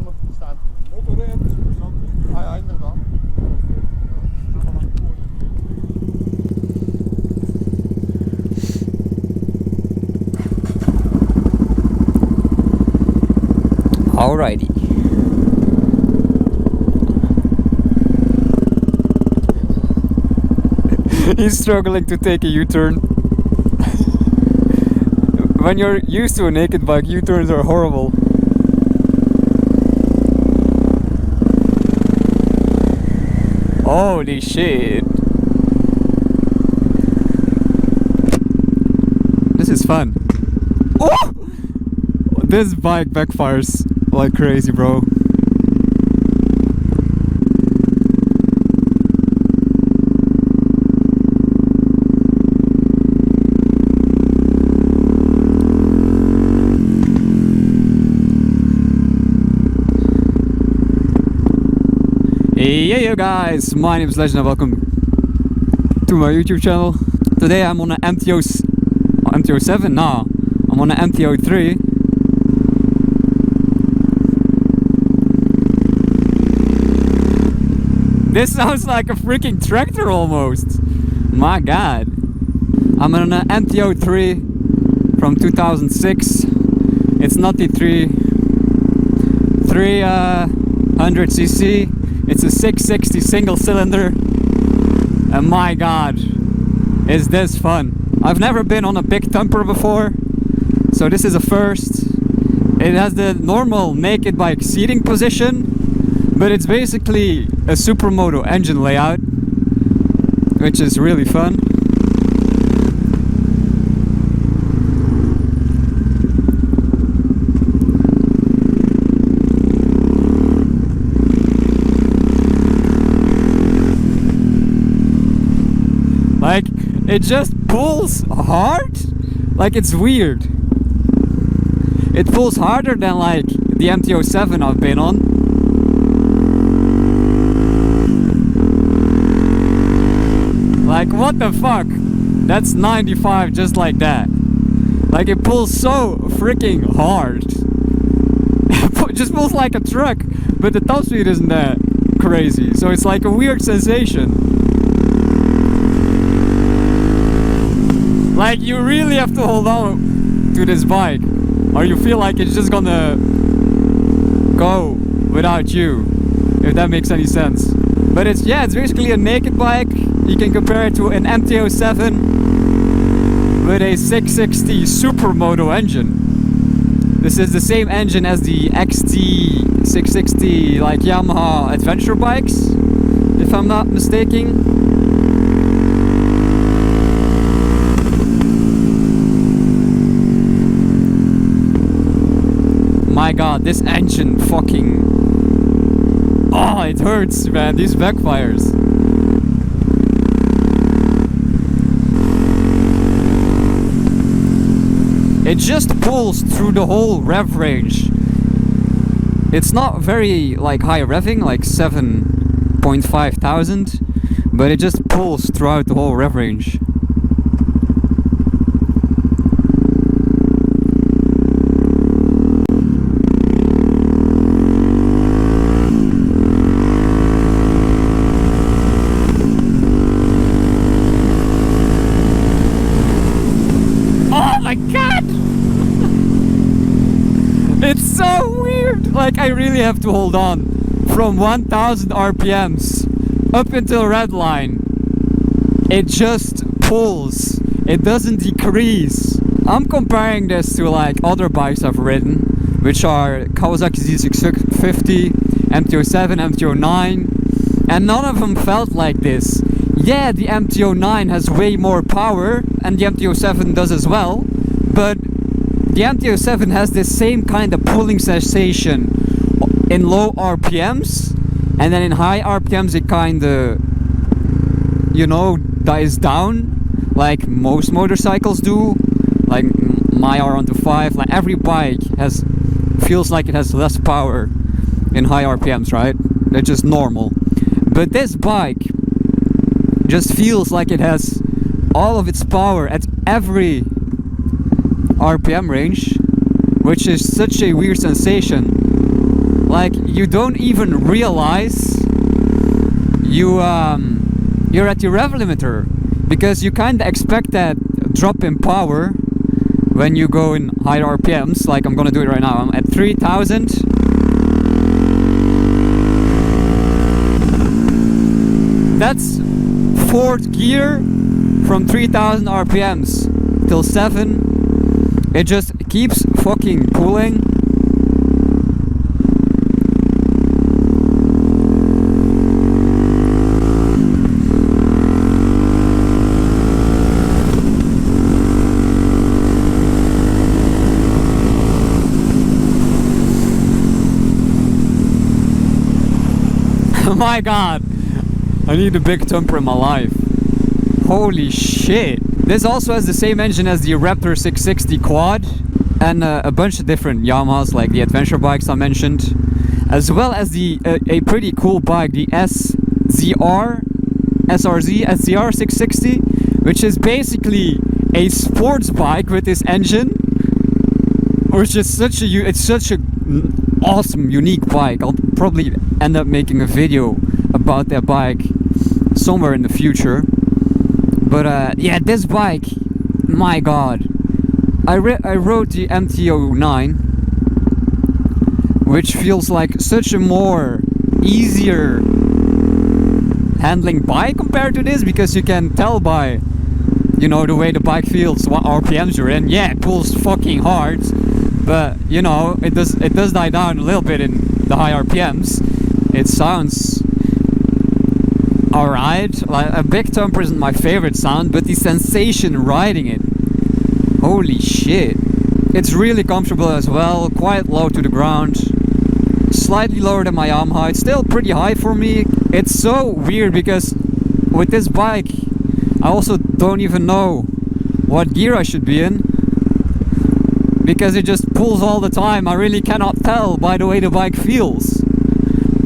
nog staan. Motorrijden is interessant. Ah ja, inderdaad. Alrighty. He's struggling to take a U-turn. When you're used to a naked bike, U-turns are horrible. Holy shit. This is fun. Oh! This bike backfires like crazy, bro. Hey yo guys, my name is Legend and welcome to my YouTube channel. Today I'm on an MT-07, nah, I'm on an MT-03. This sounds like a freaking tractor almost. My god. I'm on an MT-03 from 2006. It's not the 300cc. It's a 660 single cylinder. And my god, is this fun. I've never been on a big thumper before, so this is a first. It has the normal naked bike seating position, but it's basically a supermoto engine layout, which is really fun. Like, it just pulls hard, like it's weird. It pulls harder than like the MT-07 I've been on. Like, what the fuck? That's 95 just like that. Like, it pulls so freaking hard. It just pulls like a truck, but the top speed isn't that crazy. So it's like a weird sensation. Like, you really have to hold on to this bike, or you feel like it's just gonna go without you, if that makes any sense. But it's basically a naked bike. You can compare it to an MT-07 with a 660 supermoto engine. This is the same engine as the XT 660, like Yamaha adventure bikes, if I'm not mistaken. My god, this engine fucking... Oh, it hurts, man, these backfires. It just pulls through the whole rev range. It's not very like high revving, like 7.5 thousand, but it just pulls throughout the whole rev range. It's so weird! Like, I really have to hold on. From 1000 RPMs up until red line, it just pulls. It doesn't decrease. I'm comparing this to like other bikes I've ridden, which are Kawasaki Z650, MT-07, MT-09, and none of them felt like this. Yeah, the MT-09 has way more power, and the MT-07 does as well, but the MT-07 has this same kind of pulling sensation in low RPMs, and then in high RPMs it kind of, you know, dies down, like most motorcycles do, like my R125. Like, every bike feels like it has less power in high RPMs, right? They're just normal. But this bike just feels like it has all of its power at every RPM range, which is such a weird sensation. like you don't even realize you're at your rev limiter, because you kind of expect that drop in power when you go in higher RPMs. Like I'm gonna do it right now. I'm at 3000. That's fourth gear from 3000 RPMs till 7. It just keeps fucking pulling. My god, I need a big thumper in my life. Holy shit. This also has the same engine as the Raptor 660 quad, and a bunch of different Yamahas, like the adventure bikes I mentioned, as well as the a pretty cool bike, the SZR 660, which is basically a sports bike with this engine, which is such a awesome, unique bike. I'll probably end up making a video about that bike somewhere in the future. But yeah, this bike, my god. I rode the MT-09, which feels like such a more easier handling bike compared to this, because you can tell by, you know, the way the bike feels, what RPMs you're in. Yeah, it pulls fucking hard, but you know, it does die down a little bit in the high RPMs. It sounds alright. Like a big thumper isn't my favorite sound, but the sensation riding it, holy shit. It's really comfortable as well, quite low to the ground, slightly lower than my Yamaha. It's still pretty high for me. It's so weird because with this bike I also don't even know what gear I should be in, because it just pulls all the time. I really cannot tell by the way the bike feels.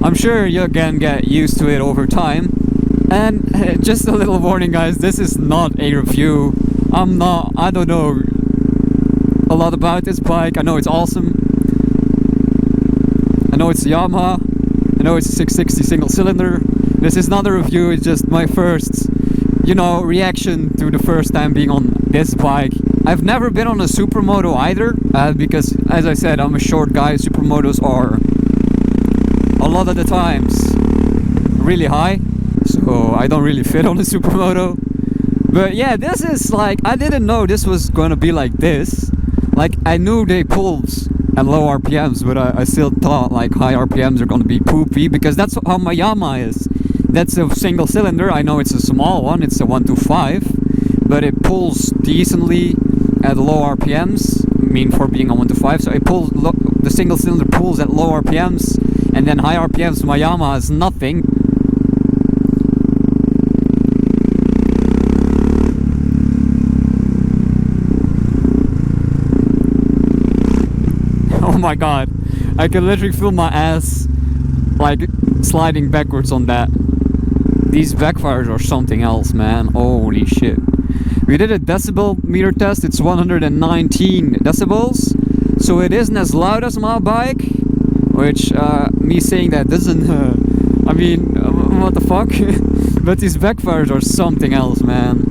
I'm sure you can get used to it over time. And just a little warning, guys, this is not a review. I don't know a lot about this bike. I know it's awesome. I know it's Yamaha. I know it's a 660 single cylinder. This is not a review, it's just my first, you know, reaction to the first time being on this bike. I've never been on a supermoto either, because as I said, I'm a short guy. Supermotos are a lot of the times really high, so I don't really fit on a supermoto. But yeah, this is like, I didn't know this was gonna be like this. Like, I knew they pulled at low RPMs, but I still thought like high RPMs are gonna be poopy, because that's how my Yamaha is. That's a single cylinder. I know it's a small one, it's a 125, but it pulls decently at low RPMs. I mean, for being a 125, so it pulls the single cylinder pulls at low RPMs, and then high RPMs my Yamaha is nothing. Oh my god, I can literally feel my ass like sliding backwards on that. These backfires are something else, man. Holy shit. We did a decibel meter test. It's 119 decibels, so it isn't as loud as my bike, which me saying that doesn't I mean, what the fuck. But these backfires are something else, man.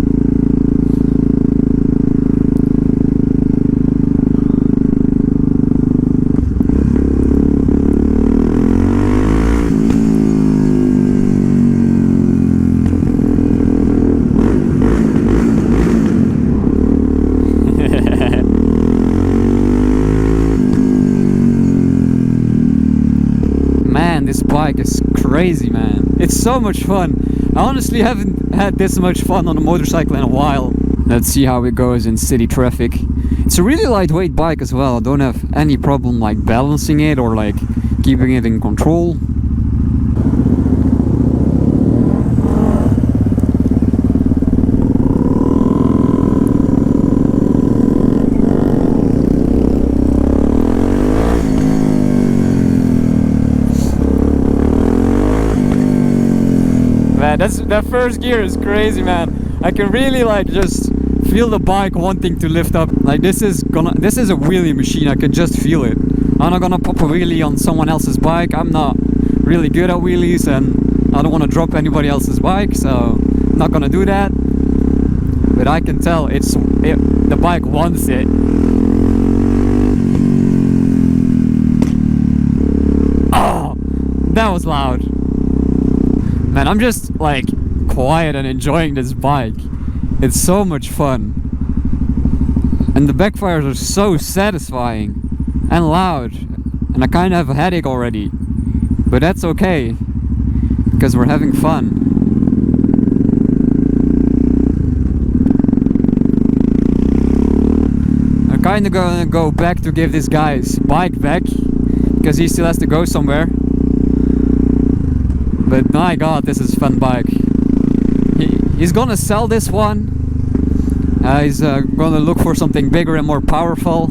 This bike is crazy, man. It's so much fun. I honestly haven't had this much fun on a motorcycle in a while. Let's see how it goes in city traffic. It's a really lightweight bike as well. I don't have any problem like balancing it or like keeping it in control. That first gear is crazy, man. I can really like just feel the bike wanting to lift up. Like this is a wheelie machine. I can just feel it. I'm not gonna pop a wheelie on someone else's bike. I'm not really good at wheelies, and I don't want to drop anybody else's bike, so I'm not gonna do that. But I can tell the bike wants it. Oh, that was loud. Man, I'm just like quiet and enjoying this bike. It's so much fun. And the backfires are so satisfying and loud. And I kind of have a headache already. But that's okay, because we're having fun. I'm kind of gonna go back to give this guy's bike back, because he still has to go somewhere. But my god, this is a fun bike. He's gonna sell this one. He's gonna look for something bigger and more powerful.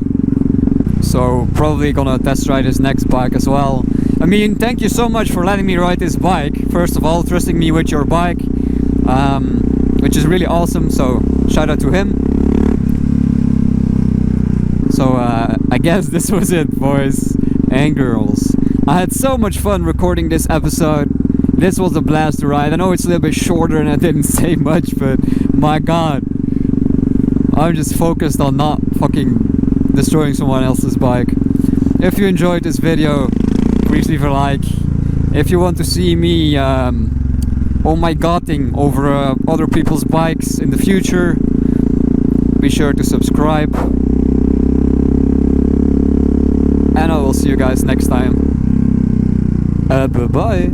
So probably gonna test ride his next bike as well. I mean, thank you so much for letting me ride this bike. First of all, trusting me with your bike, which is really awesome. So shout out to him. So I guess this was it, boys and girls. I had so much fun recording this episode. This was a blast to ride. I know it's a little bit shorter and I didn't say much, but my god, I'm just focused on not fucking destroying someone else's bike. If you enjoyed this video, please leave a like. If you want to see me oh my godding over other people's bikes in the future, be sure to subscribe. And I will see you guys next time. Bye bye.